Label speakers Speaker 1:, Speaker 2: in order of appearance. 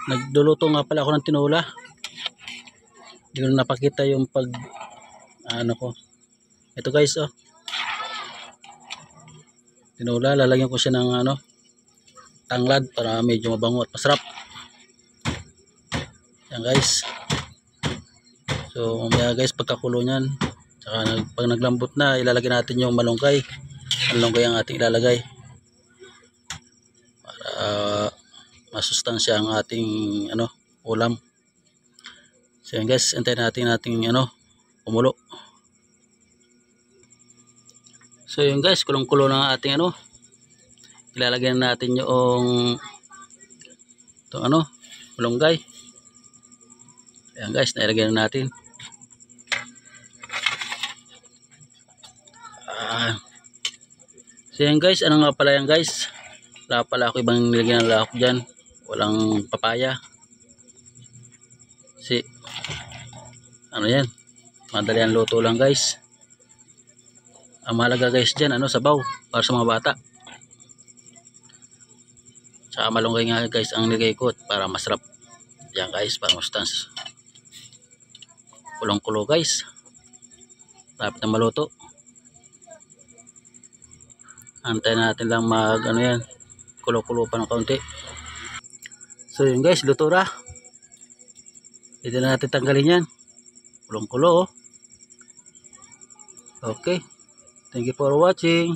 Speaker 1: Nagluluto nga pala ako ng tinola. Hindi ko na napakita yung ano ko. Ito guys, oh. Tinola, lalagyan ko siya ng tanglad para medyo mabango at masarap. Yan guys. So mamaya guys, pagkakulo niyan, saka pag naglambot na, ilalagay natin yung malunggay. Malunggay ang ating ilalagay para masustansya ang ating ulam. So yan guys, antayin natin kumulo. So yun guys, kulong-kulo na ang ating ilalagay natin yung itong malunggay. Ayan guys, nailagay na natin. So yan guys, ano nga pala yan guys, wala pala ako ibang nilagyan ng lahok dyan, walang papaya. Si yan, madali ang luto lang guys. Ang mahalaga guys dyan, sabaw para sa mga bata. Tsaka malunggay nga guys ang nilagay ko para masarap. Yan guys, para mustans. Kulong-kulo guys, lapit na maluto. Antayin natin lang kulo-kulo pa ng kaunti. So yun guys, luto na. Pwede na natin tanggalin yan. Kulong-kulo, oh. Okay, thank you for watching.